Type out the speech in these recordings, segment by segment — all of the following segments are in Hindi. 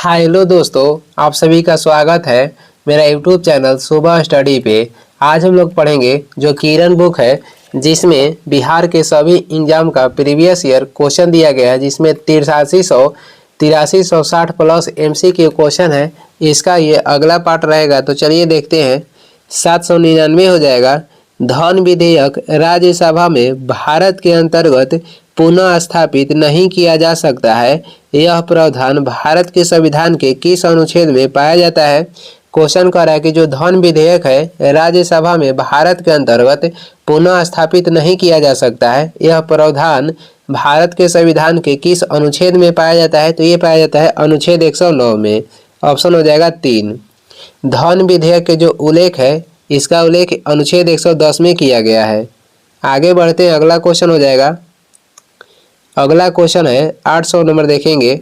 हेलो दोस्तों, आप सभी का स्वागत है मेरा यूट्यूब चैनल सुबह स्टडी पे। आज हम लोग पढ़ेंगे जो किरण बुक है, जिसमें बिहार के सभी एग्जाम का प्रीवियस ईयर क्वेश्चन दिया गया है, जिसमें 8360 प्लस MCQ क्वेश्चन है। इसका ये अगला पार्ट रहेगा, तो चलिए देखते हैं। 799 हो जाएगा। धन विधेयक राज्यसभा में भारत के अंतर्गत पुनः स्थापित नहीं किया जा सकता है। यह प्रावधान भारत के संविधान के किस अनुच्छेद में पाया जाता है? क्वेश्चन कर रहा है कि जो धन विधेयक है राज्यसभा में भारत के अंतर्गत पुनः स्थापित नहीं किया जा सकता है, यह प्रावधान भारत के संविधान के किस अनुच्छेद में पाया जाता है? तो ये पाया जाता है अनुच्छेद 109 में। ऑप्शन हो जाएगा 3। धन विधेयक के जो उल्लेख है, इसका उल्लेख अनुच्छेद 110 में किया गया है। आगे बढ़ते हैं, अगला क्वेश्चन हो जाएगा। अगला क्वेश्चन है 800 नंबर, देखेंगे।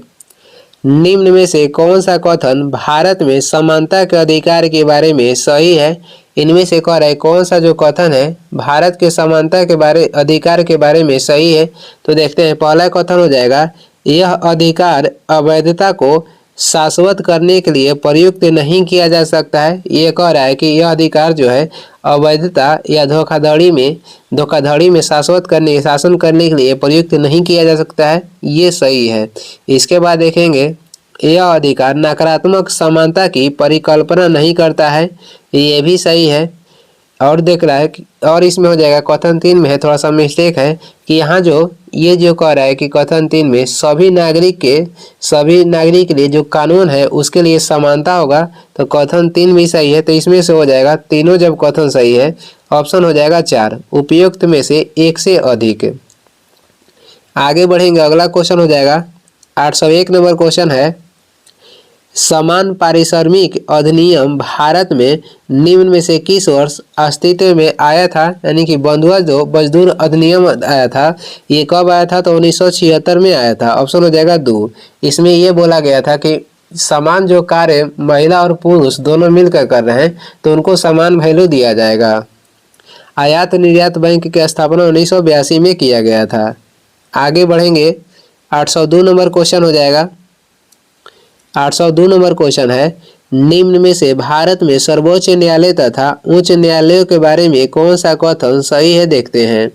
निम्न में से कौन सा कथन भारत में समानता के अधिकार के बारे में सही है? इनमें से कह रहा है कौन सा जो कथन है भारत के समानता के अधिकार के बारे में सही है? तो देखते हैं, पहला कथन हो जाएगा, यह अधिकार अवैधता को शाश्वत करने के लिए प्रयुक्त नहीं किया जा सकता है। ये कह रहा है कि यह अधिकार जो है अवैधता या धोखाधड़ी में शासन करने के लिए प्रयुक्त नहीं किया जा सकता है। ये सही है। इसके बाद देखेंगे, यह अधिकार नकारात्मक समानता की परिकल्पना नहीं करता है। ये भी सही है। और देख रहा है और इसमें हो जाएगा कथन 3 में है थोड़ा सा मिस्टेक है कि यहाँ जो कह रहा है कि कथन 3 में सभी नागरिक के लिए जो कानून है उसके लिए समानता होगा, तो कथन 3 भी सही है। तो इसमें से हो जाएगा, तीनों जब कथन सही है, ऑप्शन हो जाएगा 4, उपयुक्त में से एक से अधिक। आगे बढ़ेंगे, अगला क्वेश्चन हो जाएगा 801 नंबर क्वेश्चन है, समान पारिश्रमिक अधिनियम भारत में निम्न में से किस वर्ष अस्तित्व में आया था? यानी कि बंधुआ मजदूर अधिनियम आया था, ये कब आया था? तो 1976 में आया था। ऑप्शन हो जाएगा 2। इसमें ये बोला गया था कि समान जो कार्य महिला और पुरुष दोनों मिलकर कर रहे हैं तो उनको समान वैल्यू दिया जाएगा। आयात निर्यात बैंक की स्थापना 1982 में किया गया था। आगे बढ़ेंगे, 802 नंबर क्वेश्चन हो जाएगा। 802 नंबर क्वेश्चन है, निम्न में से भारत में सर्वोच्च न्यायालय तथा उच्च न्यायालयों के बारे में कौन सा कथन सही है? देखते हैं।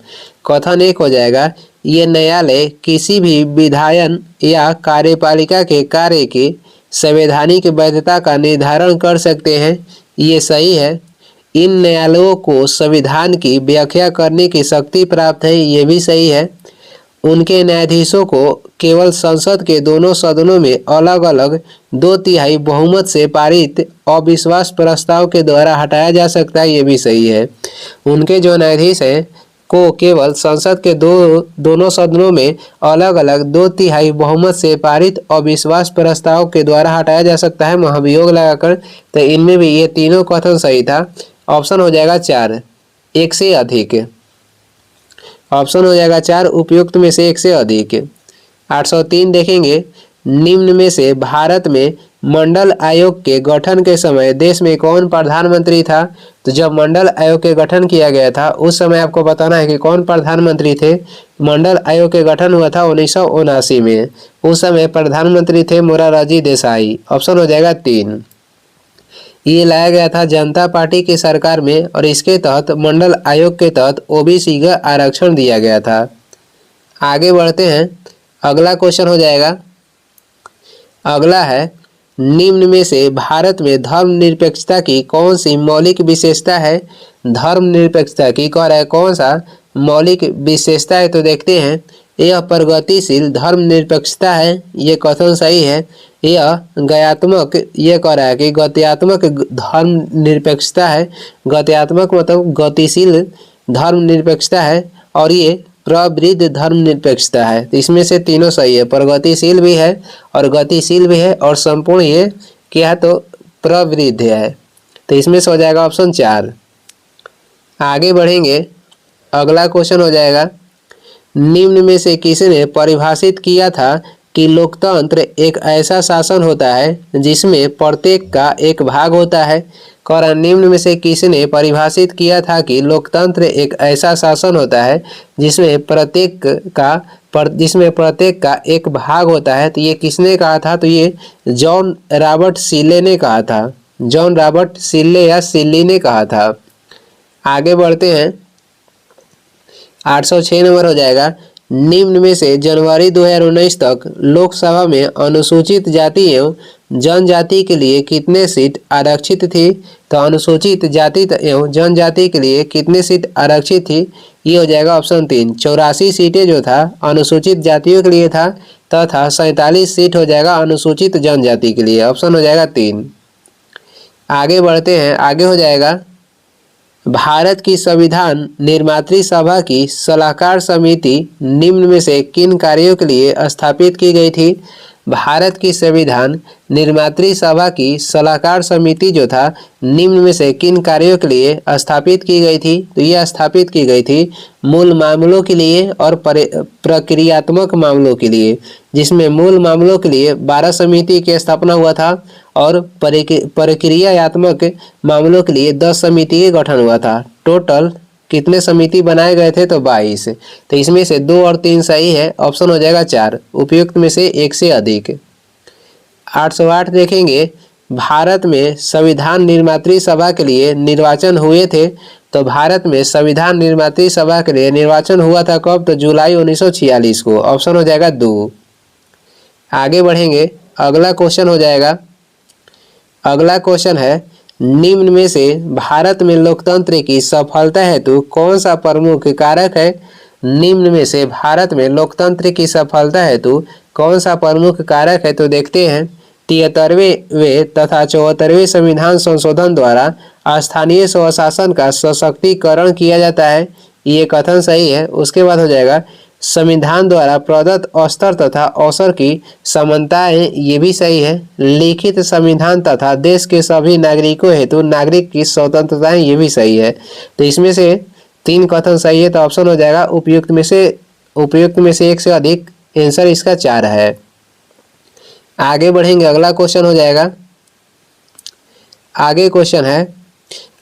कथन 1 हो जाएगा, ये न्यायालय किसी भी विधायन या कार्यपालिका के कार्य की संवैधानिक वैधता का निर्धारण कर सकते हैं। ये सही है। इन न्यायालयों को संविधान की व्याख्या करने की शक्ति प्राप्त है। ये भी सही है। उनके न्यायाधीशों को केवल संसद के दोनों सदनों में अलग अलग 2/3 बहुमत से पारित अविश्वास प्रस्ताव के द्वारा हटाया जा सकता है। ये भी सही है। उनके जो न्यायाधीश हैं को केवल संसद के दोनों सदनों में अलग अलग 2/3 बहुमत से पारित अविश्वास प्रस्ताव के द्वारा हटाया जा सकता है, महाभियोग लगाकर। तो इनमें भी ये तीनों कथन सही था। ऑप्शन हो जाएगा 4, एक से अधिक। ऑप्शन हो जाएगा 4, उपयुक्त में से एक से अधिक। 803 देखेंगे, निम्न में से भारत में मंडल आयोग के गठन के समय देश में कौन प्रधानमंत्री था? तो जब मंडल आयोग के गठन किया गया था उस समय आपको बताना है कि कौन प्रधानमंत्री थे। मंडल आयोग के गठन हुआ था 1979 में। उस समय प्रधानमंत्री थे मोरारजी देसाई। ऑप्शन हो जाएगा 3। ये लाया गया था जनता पार्टी की सरकार में और इसके तहत मंडल आयोग के तहत OBC का आरक्षण दिया गया था। आगे बढ़ते हैं, अगला क्वेश्चन हो जाएगा। अगला है, निम्न में से भारत में धर्मनिरपेक्षता की कौन सी मौलिक विशेषता है? धर्मनिरपेक्षता की कह रहा है कौन सा मौलिक विशेषता है? तो देखते हैं, यह प्रगतिशील धर्मनिरपेक्षता है। ये कथन सही है। यह गत्यात्मक, ये कह रहा है कि गत्यात्मक धर्मनिरपेक्षता है। गत्यात्मक मतलब गतिशील धर्मनिरपेक्षता है। और ये प्रवृद्ध धर्मनिरपेक्षता है। तो इसमें से तीनों सही है, प्रगतिशील भी है और गतिशील भी है और संपूर्ण ये क्या है? तो प्रवृद्ध है। तो इसमें से हो जाएगा ऑप्शन 4। आगे बढ़ेंगे, अगला क्वेश्चन हो जाएगा, निम्न में से किसने परिभाषित किया था कि लोकतंत्र एक ऐसा शासन होता है जिसमें प्रत्येक का एक भाग होता है? और निम्न में से किसने परिभाषित किया था कि लोकतंत्र एक ऐसा शासन होता है जिसमें प्रत्येक का एक भाग होता है। तो ये किसने कहा था? तो ये जॉन रॉबर्ट सिले ने कहा था। जॉन रॉबर्ट सिले या सिल्ली ने कहा था। आगे बढ़ते हैं, 806 नंबर हो जाएगा। निम्न में से जनवरी 2019 तक लोकसभा में अनुसूचित जाति एवं जनजाति के लिए कितने सीट आरक्षित थी? तो अनुसूचित जाति एवं जनजाति के लिए कितने सीट आरक्षित थी? ये हो जाएगा ऑप्शन 3, 84 सीटें जो था अनुसूचित जातियों के लिए था, तथा 47 सीट हो जाएगा अनुसूचित जनजाति के लिए। ऑप्शन हो जाएगा 3। आगे बढ़ते हैं, आगे हो जाएगा भारत की संविधान निर्मात्री सभा की सलाहकार समिति निम्न में से किन कार्यों के लिए स्थापित की गई थी? भारत की संविधान निर्मात्री सभा की सलाहकार समिति जो था निम्न में से किन कार्यों के लिए स्थापित की गई थी? तो यह स्थापित की गई थी मूल मामलों के लिए और प्रक्रियात्मक मामलों के लिए, जिसमें मूल मामलों के लिए 12 समिति की स्थापना हुआ था और प्रक्रियात्मक मामलों के लिए 10 समिति के गठन हुआ था। टोटल कितने समिति बनाए गए थे? तो 22। तो इसमें से 2 और 3 सही है। ऑप्शन हो जाएगा 4, उपयुक्त में से एक से अधिक। 808 देखेंगे, भारत में संविधान निर्मात्री सभा के लिए निर्वाचन हुए थे। तो भारत में संविधान निर्मात्री सभा के लिए निर्वाचन हुआ था कब? तो जुलाई 1946 को। ऑप्शन हो जाएगा 2। आगे बढ़ेंगे, अगला क्वेश्चन हो जाएगा, अगला क्वेश्चन है निम्न में से भारत में लोकतंत्र की सफलता हेतु कौन सा प्रमुख कारक है? निम्न में से भारत में लोकतंत्र की सफलता हेतु कौन सा प्रमुख कारक है? तो देखते हैं, 73वें तथा 74वें संविधान संशोधन द्वारा स्थानीय स्वशासन का सशक्तिकरण किया जाता है। ये कथन सही है। उसके बाद हो जाएगा संविधान द्वारा प्रदत्त स्तर तथा अवसर की समानताएं, ये भी सही है। लिखित संविधान तथा देश के सभी नागरिकों हेतु नागरिक की स्वतंत्रताएं, ये भी सही है। तो इसमें से 3 कथन सही है। तो ऑप्शन हो जाएगा उपयुक्त में से एक से अधिक। आंसर इसका 4 है। आगे बढ़ेंगे, अगला क्वेश्चन हो जाएगा, आगे क्वेश्चन है,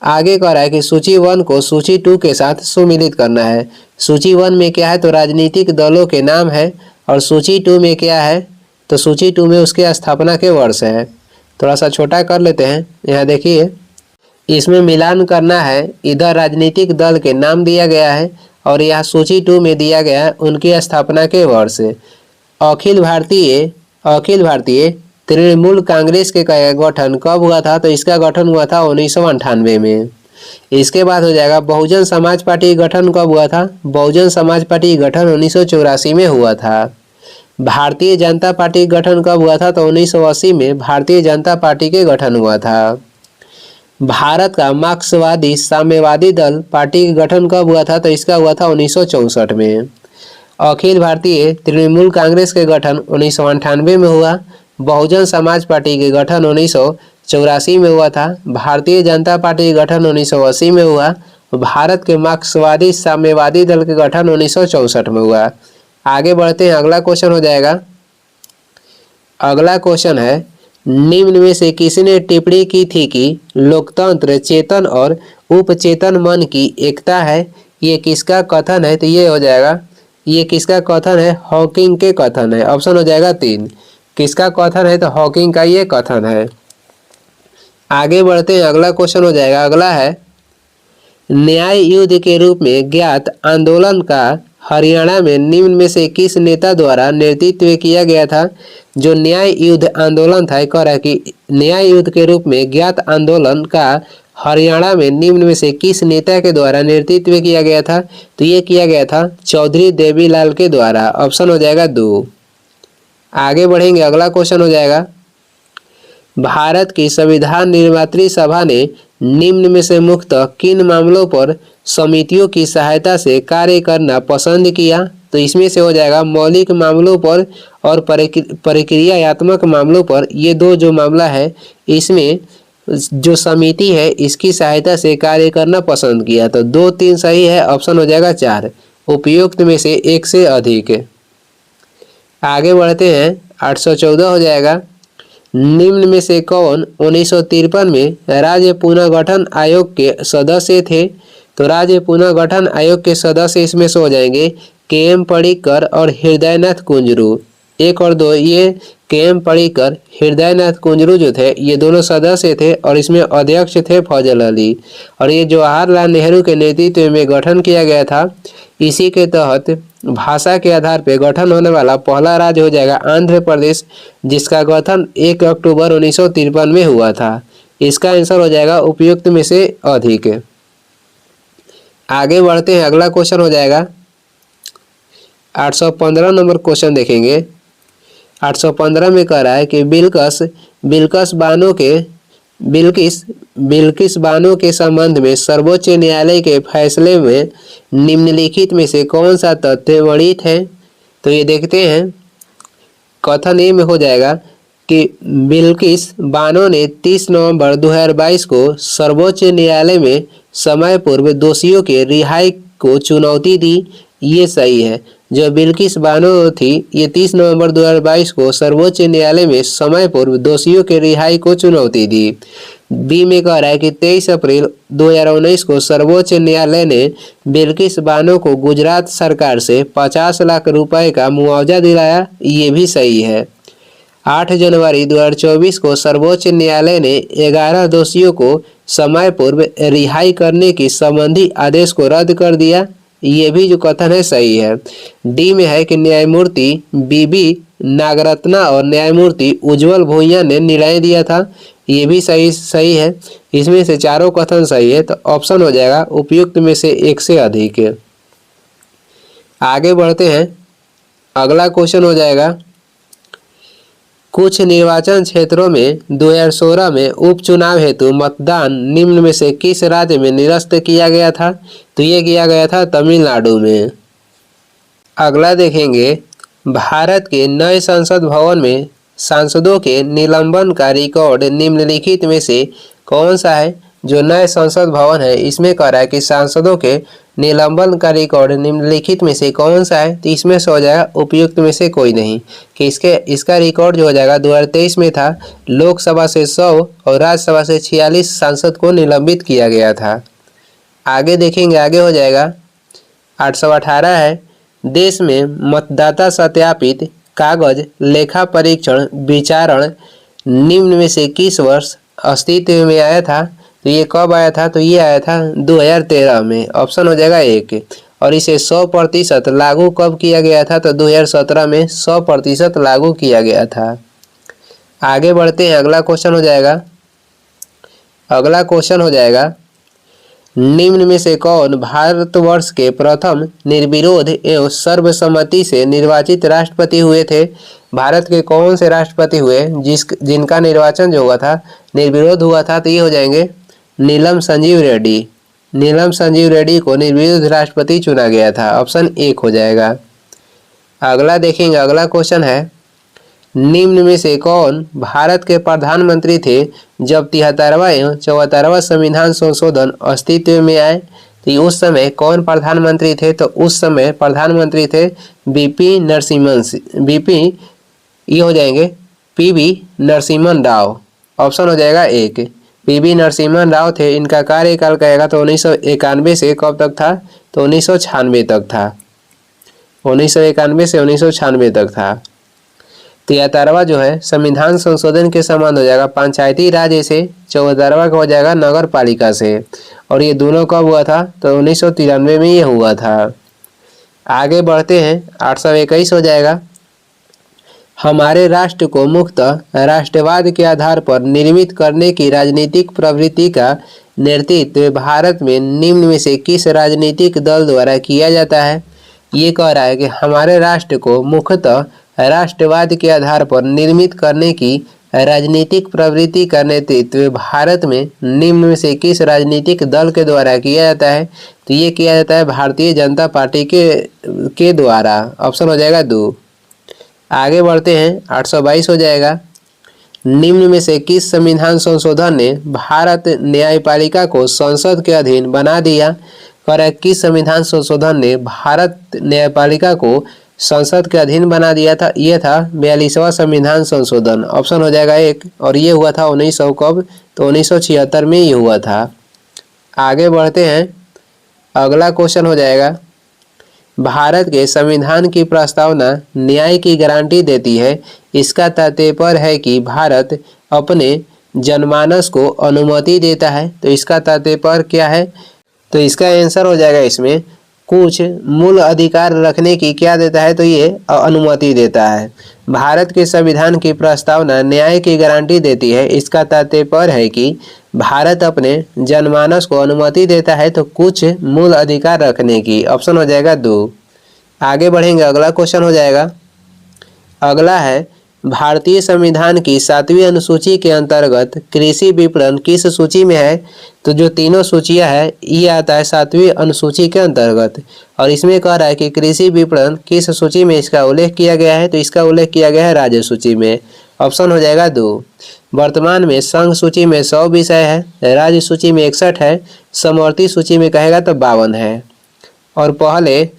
आगे कह रहा है कि सूची 1 को सूची 2 के साथ सुमिलित करना है। सूची 1 में क्या है? तो राजनीतिक दलों के नाम है। और सूची 2 में क्या है? तो सूची 2 में उसके स्थापना के वर्ष है। थोड़ा सा छोटा कर लेते हैं। यहाँ देखिए, इसमें मिलान करना है। इधर राजनीतिक दल के नाम दिया गया है और यहाँ सूची 2 में दिया गया है उनकी स्थापना के वर्ष। अखिल भारतीय तृणमूल कांग्रेस के गठन कब हुआ था? तो इसका गठन हुआ था 1998 में। इसके बाद हो जाएगा बहुजन समाज पार्टी गठन कब हुआ था? बहुजन समाज पार्टी गठन 1984 में हुआ था। भारतीय जनता पार्टी गठन कब हुआ था? तो 1980 में भारतीय जनता पार्टी के गठन हुआ था। भारत का मार्क्सवादी साम्यवादी दल पार्टी के गठन कब हुआ था? तो इसका हुआ था 1964 में। अखिल भारतीय तृणमूल कांग्रेस के गठन 1998 में हुआ। बहुजन समाज पार्टी के गठन 1984 में हुआ था। भारतीय जनता पार्टी के गठन 1980 में हुआ। भारत के मार्क्सवादी साम्यवादी दल के गठन 1964 में हुआ। आगे बढ़ते हैं, अगला क्वेश्चन हो जाएगा, अगला क्वेश्चन है निम्न में से किसने टिप्पणी की थी कि लोकतंत्र चेतन और उपचेतन मन की एकता है? ये किसका कथन है? तो ये हो जाएगा, ये किसका कथन है? हॉकिंग के कथन है। ऑप्शन हो जाएगा 3। किसका कथन है? तो हॉकिंग का ये कथन है। आगे बढ़ते हैं, अगला क्वेश्चन हो जाएगा, अगला है न्याय युद्ध के रूप में ज्ञात आंदोलन का हरियाणा में निम्न में से किस नेता द्वारा नेतृत्व किया गया था? जो न्याय युद्ध आंदोलन था, कह रहा है कि न्याय युद्ध के रूप में ज्ञात आंदोलन का हरियाणा में निम्न में से किस नेता के द्वारा नेतृत्व किया गया था? तो ये किया गया था चौधरी देवीलाल के द्वारा। ऑप्शन हो जाएगा 2। आगे बढ़ेंगे, अगला क्वेश्चन हो जाएगा भारत की संविधान निर्मात्री सभा ने निम्न में से मुख्यतः किन मामलों पर समितियों की सहायता से कार्य करना पसंद किया? तो इसमें से हो जाएगा मौलिक मामलों पर और प्रक्रियात्मक मामलों पर। ये 2 जो मामला है, इसमें जो समिति है इसकी सहायता से कार्य करना पसंद किया। तो 2, 3 सही है। ऑप्शन हो जाएगा 4, उपयुक्त में से एक से अधिक। आगे बढ़ते हैं, 814 हो जाएगा निम्न में से कौन 1953 में राज्य पुनर्गठन आयोग के सदस्य थे? तो राज्य पुनर्गठन आयोग के सदस्य इसमें से हो जाएंगे के.एम. पडिक्कर और हृदयनाथ कुंजरू। 1 और 2 ये के.एम. पडिक्कर, हृदयनाथ कुंजरू जो थे ये दोनों सदस्य थे और इसमें अध्यक्ष थे फजल अली। और ये जवाहरलाल नेहरू के नेतृत्व में गठन किया गया था। इसी के तहत भाषा के आधार पर गठन होने वाला पहला राज्य हो जाएगा आंध्र प्रदेश, जिसका गठन 1 अक्टूबर 1953 में हुआ था। इसका आंसर हो जाएगा उपयुक्त में से अधिक। आगे बढ़ते हैं, अगला क्वेश्चन हो जाएगा 815 नंबर क्वेश्चन देखेंगे। 815 में कह रहा है कि बिल्किस बानो के संबंध में सर्वोच्च न्यायालय के फैसले में निम्नलिखित में से कौन सा तथ्य वर्णित है? तो ये देखते हैं। कथन ए में हो जाएगा कि बिल्किस बानो ने 30 नवंबर 2022 को सर्वोच्च न्यायालय में समय पूर्व दोषियों के रिहाई को चुनौती दी। ये सही है। जो बिल्किस बानो थी ये 30 नवंबर 2022 को सर्वोच्च न्यायालय में समय पूर्व दोषियों के रिहाई को चुनौती दी। बी में कह रहा है कि 23 अप्रैल 2019 को सर्वोच्च न्यायालय ने बिल्किस बानो को गुजरात सरकार से 50 लाख रुपए का मुआवजा दिलाया। ये भी सही है। 8 जनवरी 2024 को सर्वोच्च न्यायालय ने 11 दोषियों को समय पूर्व रिहाई करने की संबंधी आदेश को रद्द कर दिया। ये भी जो कथन है सही है। डी में है कि न्यायमूर्ति बीबी नागरत्ना और न्यायमूर्ति उज्जवल भुइयां ने निर्णय दिया था। ये भी सही है। इसमें से चारों कथन सही है, तो ऑप्शन हो जाएगा उपयुक्त में से एक से अधिक। आगे बढ़ते हैं, अगला क्वेश्चन हो जाएगा कुछ निर्वाचन क्षेत्रों में 2016 में उपचुनाव हेतु मतदान निम्न में से किस राज्य में निरस्त किया गया था? तो ये किया गया था तमिलनाडु में। अगला देखेंगे, भारत के नए संसद भवन में सांसदों के निलंबन का रिकॉर्ड निम्नलिखित में से कौन सा है? जो नए संसद भवन है इसमें कह रहा है कि सांसदों के निलंबन का रिकॉर्ड निम्नलिखित में से कौन सा है? तो इसमें से हो जाएगा उपयुक्त में से कोई नहीं। कि इसका रिकॉर्ड जो हो जाएगा 2023 में था। लोकसभा से 100 और राज्यसभा से 46 सांसद को निलंबित किया गया था। आगे देखेंगे, आगे हो जाएगा 818 है, देश में मतदाता सत्यापित कागज लेखा परीक्षण विचारण निम्न में से किस वर्ष अस्तित्व में आया था? तो ये कब आया था? तो ये आया था 2013 में। ऑप्शन हो जाएगा 1। और इसे 100% लागू कब किया गया था? तो 2017 में 100% लागू किया गया था। आगे बढ़ते हैं, अगला क्वेश्चन हो जाएगा निम्न में से कौन भारतवर्ष के प्रथम निर्विरोध एवं सर्वसम्मति से निर्वाचित राष्ट्रपति हुए थे? भारत के कौन से राष्ट्रपति हुए जिनका निर्वाचन जो हुआ था निर्विरोध हुआ था? तो ये हो जाएंगे नीलम संजीव रेड्डी। नीलम संजीव रेड्डी को निर्विरोध राष्ट्रपति चुना गया था। ऑप्शन 1 हो जाएगा। अगला देखेंगे, अगला क्वेश्चन है निम्न में से कौन भारत के प्रधानमंत्री थे जब 73वां एवं 74वां संविधान संशोधन अस्तित्व में आए? तो उस समय कौन प्रधानमंत्री थे? तो उस समय प्रधानमंत्री थे बीपी ये हो जाएंगे पीवी नरसिम्हन राव। ऑप्शन हो जाएगा 1। पीवी नरसिम्हन राव थे। इनका कार्यकाल कहेगा तो 1991 से कब तक था? तो 1996 तक था। 1991 से 1996 तक था। 73वां जो है संविधान संशोधन के संबंध हो जाएगा पंचायती राज से। 74वां का हो जाएगा नगर पालिका से। और ये दोनों कब हुआ था? तो 1993 में ये हुआ था। आगे बढ़ते हैं, 821 हो जाएगा हमारे राष्ट्र को मुक्तः राष्ट्रवाद के आधार पर निर्मित करने की राजनीतिक प्रवृत्ति का नेतृत्व भारत में निम्न में से किस राजनीतिक दल द्वारा किया जाता है? ये कह रहा है कि हमारे राष्ट्र को मुख्यतः राष्ट्रवाद के आधार पर निर्मित करने की राजनीतिक प्रवृत्ति का नेतृत्व भारत में निम्न में से किस राजनीतिक दल के द्वारा किया जाता है? तो ये किया जाता है भारतीय जनता पार्टी के द्वारा। ऑप्शन हो जाएगा 2। आगे बढ़ते हैं, 822 हो जाएगा निम्न में से किस संविधान संशोधन ने भारत न्यायपालिका को संसद के अधीन बना दिया? किस संविधान संशोधन ने भारत न्यायपालिका को संसद के अधीन बना दिया था, ये था 42वां संविधान संशोधन। ऑप्शन हो जाएगा 1। और ये हुआ था 1900 कब, तो 1976 में ये हुआ था। आगे बढ़ते हैं, अगला क्वेश्चन हो जाएगा, भारत के संविधान की प्रस्तावना न्याय की गारंटी देती है। इसका तात्पर्य है कि भारत अपने जनमानस को अनुमति देता है। तो इसका तात्पर्य क्या है, तो इसका आंसर हो जाएगा इसमें कुछ मूल अधिकार रखने की क्या देता है, तो ये अनुमति देता है। भारत के संविधान की प्रस्तावना न्याय की गारंटी देती है। इसका तात्पर्य है कि भारत अपने जनमानस को अनुमति देता है तो कुछ मूल अधिकार रखने की। ऑप्शन हो जाएगा 2। आगे बढ़ेंगे, अगला क्वेश्चन हो जाएगा, अगला है, भारतीय संविधान की 7वीं अनुसूची के अंतर्गत कृषि विपणन किस सूची में है। तो जो तीनों सूचियां है ये आता है 7वीं अनुसूची के अंतर्गत। और इसमें कह रहा है कि कृषि विपणन किस सूची में इसका उल्लेख किया गया है, तो इसका उल्लेख किया गया है राज्य सूची में। ऑप्शन हो जाएगा 2। वर्तमान में संघ सूची में 100 विषय है, राज्य सूची में 61 है, समवर्ती सूची में कहेगा तो 52 है। और पहले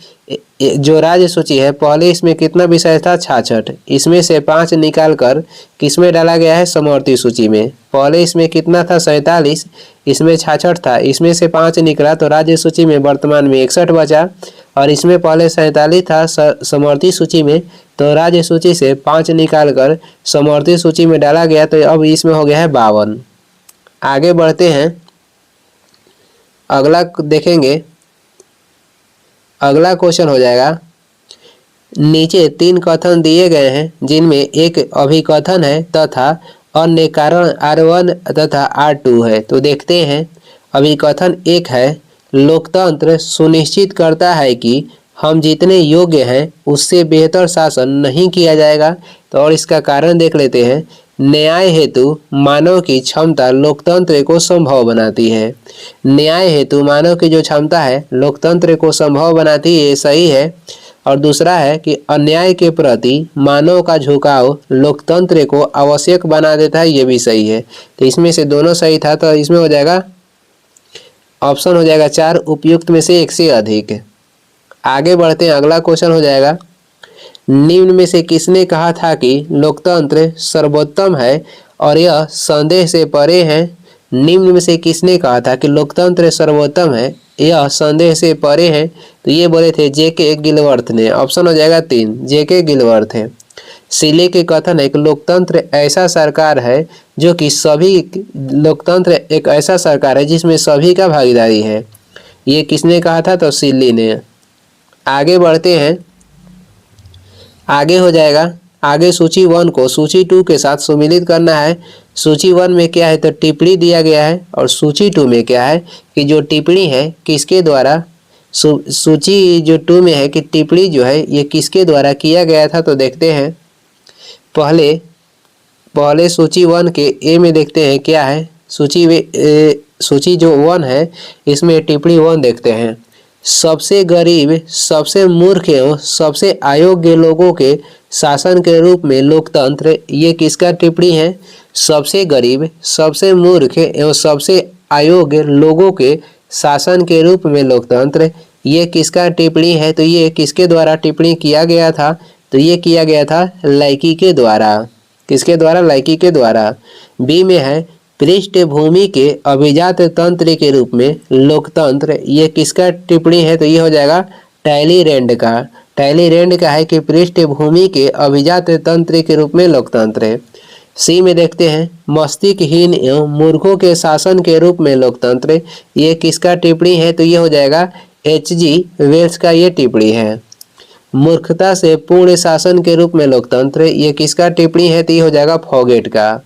जो राज्य सूची है, पहले इसमें कितना विषय था, 66। इसमें से 5 निकाल कर किसमें डाला गया है, समवर्ती सूची में। पहले इसमें कितना था, 47, इसमें 66 था, इसमें से 5 निकला तो राज्य सूची में वर्तमान में 61 बचा। और इसमें पहले 47 था समवर्ती सूची में, तो राज्य सूची से 5 निकाल कर समवर्ती सूची में डाला गया, तो अब इसमें हो गया है 52। आगे बढ़ते हैं, अगला देखेंगे, अगला क्वेश्चन हो जाएगा, नीचे 3 कथन दिए गए हैं जिनमें एक अभिकथन है तथा अन्य कारण R1 तथा R2 है। तो देखते हैं, अभिकथन 1 है, लोकतंत्र सुनिश्चित करता है कि हम जितने योग्य हैं उससे बेहतर शासन नहीं किया जाएगा। तो और इसका कारण देख लेते हैं, न्याय हेतु मानव की क्षमता लोकतंत्र को संभव बनाती है। न्याय हेतु मानव की जो क्षमता है लोकतंत्र को संभव बनाती है, ये सही है। और दूसरा है कि अन्याय के प्रति मानव का झुकाव लोकतंत्र को आवश्यक बना देता है, ये भी सही है। तो इसमें से दोनों सही था, तो इसमें हो जाएगा ऑप्शन हो जाएगा 4, उपयुक्त में से 1 से अधिक। आगे बढ़ते हैं, अगला क्वेश्चन हो जाएगा, निम्न में से किसने कहा था कि लोकतंत्र सर्वोत्तम है और यह संदेह से परे है। निम्न में से किसने कहा था कि लोकतंत्र सर्वोत्तम है, यह संदेह से परे है। तो ये बोले थे जेके गिलवर्थ ने। ऑप्शन हो जाएगा 3, जेके गिलवर्थ है। सीले के कथन है कि लोकतंत्र ऐसा सरकार है जो कि सभी, लोकतंत्र एक ऐसा सरकार है जिसमें सभी का भागीदारी है। ये किसने कहा था, तो सिल्ली ने। आगे बढ़ते हैं, आगे हो जाएगा, आगे सूची 1 को सूची 2 के साथ सम्मिलित करना है। सूची 1 में क्या है, तो टिप्पणी दिया गया है। और सूची 2 में क्या है कि जो टिप्पणी है किसके द्वारा, सूची जो 2 में है कि टिप्पणी जो है ये किसके द्वारा किया गया था। तो देखते हैं, पहले सूची 1 के ए में देखते हैं क्या है। सूची जो 1 है इसमें टिप्पणी 1 देखते हैं, सबसे गरीब, सबसे मूर्ख एवं सबसे अयोग्य लोगों के शासन के रूप में लोकतंत्र, ये किसका टिप्पणी है, सबसे गरीब, सबसे मूर्ख एवं सबसे अयोग्य लोगों के शासन के रूप में लोकतंत्र, ये किसका टिप्पणी है। तो ये किसके द्वारा टिप्पणी किया गया था, तो ये किया गया था लाइकी के द्वारा। किसके द्वारा, लाइकी के द्वारा। बी में है, पृष्ठभूमि के अभिजात तंत्र के रूप में लोकतंत्र, ये किसका टिप्पणी है। तो ये हो जाएगा टैलीरैंड का। टैलीरैंड का है कि पृष्ठभूमि के अभिजात तंत्र के रूप में लोकतंत्र है। सी में देखते हैं, मस्तिष्कहीन एवं मूर्खों के शासन के रूप में लोकतंत्र, ये किसका टिप्पणी है। तो ये हो जाएगा H.G. वेल्स का ये टिप्पणी है। मूर्खता से पूर्ण शासन के रूप में लोकतंत्र, ये किसका टिप्पणी है। तो ये हो जाएगा फॉगेट का।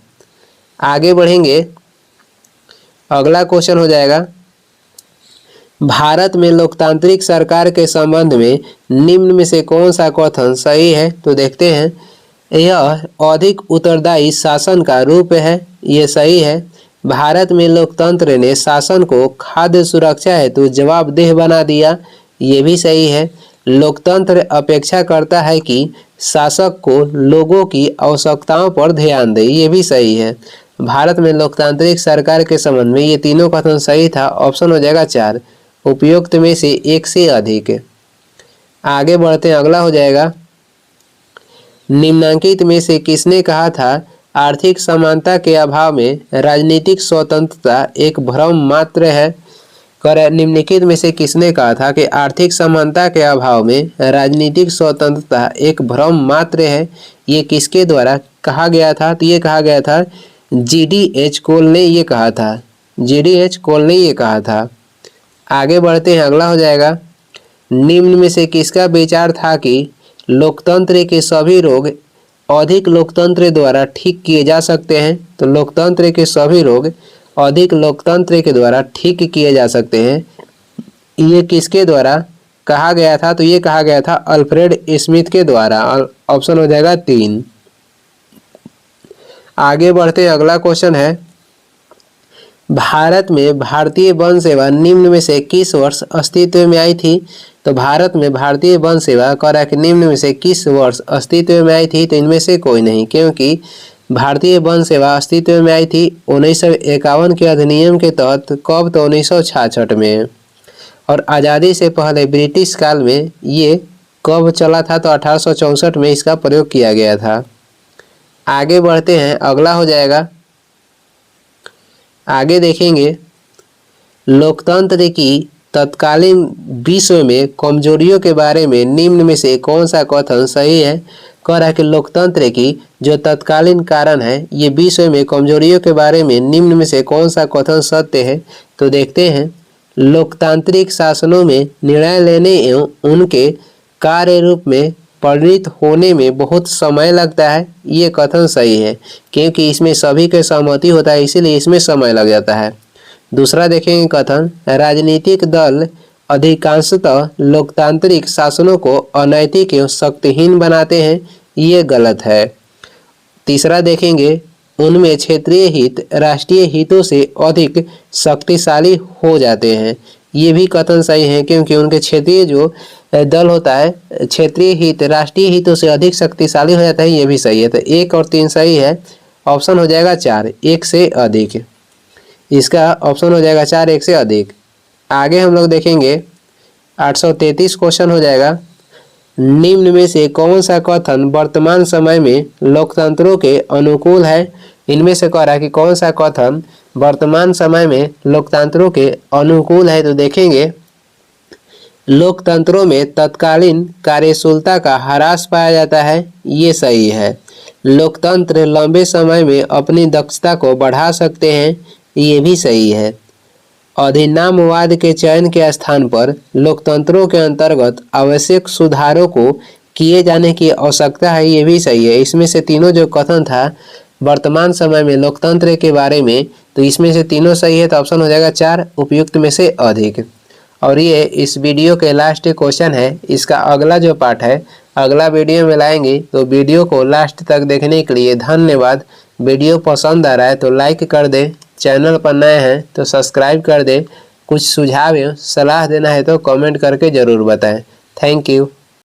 आगे बढ़ेंगे, अगला क्वेश्चन हो जाएगा, भारत में लोकतांत्रिक सरकार के संबंध में निम्न में से कौन सा कथन सही है। तो देखते हैं, यह अधिक उत्तरदायी शासन का रूप है, ये सही है। भारत में लोकतंत्र ने शासन को खाद्य सुरक्षा हेतु जवाबदेह बना दिया, ये भी सही है। लोकतंत्र अपेक्षा करता है कि शासक को लोगों की आवश्यकताओं पर ध्यान दे, ये भी सही है। भारत में लोकतांत्रिक सरकार के संबंध में ये तीनों कथन सही था। ऑप्शन हो जाएगा 4, उपयुक्त में से 1 से अधिक। आगे बढ़ते हैं, अगला हो जाएगा, निम्नांकित में से किसने कहा था आर्थिक समानता के अभाव में राजनीतिक स्वतंत्रता एक भ्रम मात्र है। निम्नलिखित में से किसने कहा था कि आर्थिक समानता के अभाव में राजनीतिक स्वतंत्रता एक भ्रम मात्र है। ये किसके द्वारा कहा गया था? तो ये कहा गया था GDH कोल ने ये कहा था। GDH कोल ने ये कहा था। आगे बढ़ते हैं, अगला हो जाएगा निम्न में से किसका विचार था कि लोकतंत्र के सभी रोग अधिक लोकतंत्र द्वारा ठीक किए जा सकते हैं। तो लोकतंत्र के सभी रोग अधिक लोकतंत्र के द्वारा ठीक किए जा सकते हैं। ये किसके द्वारा कहा गया था? तो ये कहा गया था अल्फ्रेड स्मिथ के द्वारा। ऑप्शन हो जाएगा 3। आगे बढ़ते हैं, अगला क्वेश्चन है भारत में भारतीय वन सेवा निम्न में से किस वर्ष अस्तित्व में आई थी? तो भारत में भारतीय वन सेवा निम्न में से किस वर्ष अस्तित्व में आई थी? तो इनमें से कोई नहीं, क्योंकि भारतीय वन सेवा अस्तित्व में आई थी 1951 के अधिनियम के तहत। कब? तो 1966 में। और आज़ादी से पहले ब्रिटिश काल में ये कब चला था? तो 1864 में इसका प्रयोग किया गया था। आगे बढ़ते हैं, अगला हो जाएगा, आगे देखेंगे लोकतंत्र की तत्कालीन विश्व में कमजोरियों के बारे में निम्न में से कौन सा कथन सही है? कह रहा है कि लोकतंत्र की जो तत्कालीन कारण है ये विश्व में कमजोरियों के बारे में निम्न में से कौन सा कथन सत्य है? तो देखते हैं, लोकतांत्रिक शासनों में निर्णय लेने एवं उनके कार्य रूप में परिणत होने में बहुत समय लगता है। ये कथन सही है, क्योंकि इसमें सभी के सहमति होता है, इसीलिए इसमें समय लग जाता है। दूसरा देखेंगे कथन, राजनीतिक दल अधिकांशतः लोकतांत्रिक शासनों को अनैतिक एवं शक्तिहीन बनाते हैं। ये गलत है। तीसरा देखेंगे, उनमें क्षेत्रीय हित राष्ट्रीय हितों से अधिक शक्तिशाली हो जाते हैं। ये भी कथन सही है, क्योंकि उनके क्षेत्रीय जो दल होता है क्षेत्रीय हित राष्ट्रीय हितों से अधिक शक्तिशाली हो जाता है। ये भी सही है। तो 1 और 3 सही है। ऑप्शन हो जाएगा 4, 1 से अधिक। इसका ऑप्शन हो जाएगा 4, 1 से अधिक। आगे हम लोग देखेंगे 833 क्वेश्चन हो जाएगा, निम्न में से कौन सा कथन वर्तमान समय में लोकतंत्रों के अनुकूल है? इनमें से कह रहा है कि कौन सा कथन वर्तमान समय में लोकतंत्रों के अनुकूल है? तो देखेंगे, लोकतंत्रों में तत्कालीन कार्यशीलता का ह्रास पाया जाता है। ये सही है। लोकतंत्र लंबे समय में अपनी दक्षता को बढ़ा सकते हैं। ये भी सही है। अधिनामवाद के चयन के स्थान पर लोकतंत्रों के अंतर्गत आवश्यक सुधारों को किए जाने की आवश्यकता है। ये भी सही है। इसमें से तीनों जो कथन था वर्तमान समय में लोकतंत्र के बारे में, तो इसमें से तीनों सही है। तो ऑप्शन हो जाएगा 4, उपयुक्त में से अधिक। और ये इस वीडियो के लास्ट क्वेश्चन है। इसका अगला जो पार्ट है अगला वीडियो में लाएंगे। तो वीडियो को लास्ट तक देखने के लिए धन्यवाद। वीडियो पसंद आ रहा है तो लाइक कर दे, चैनल पर नए हैं तो सब्सक्राइब कर दे। कुछ सुझाव या सलाह देना है तो कमेंट करके ज़रूर बताएं। Thank you.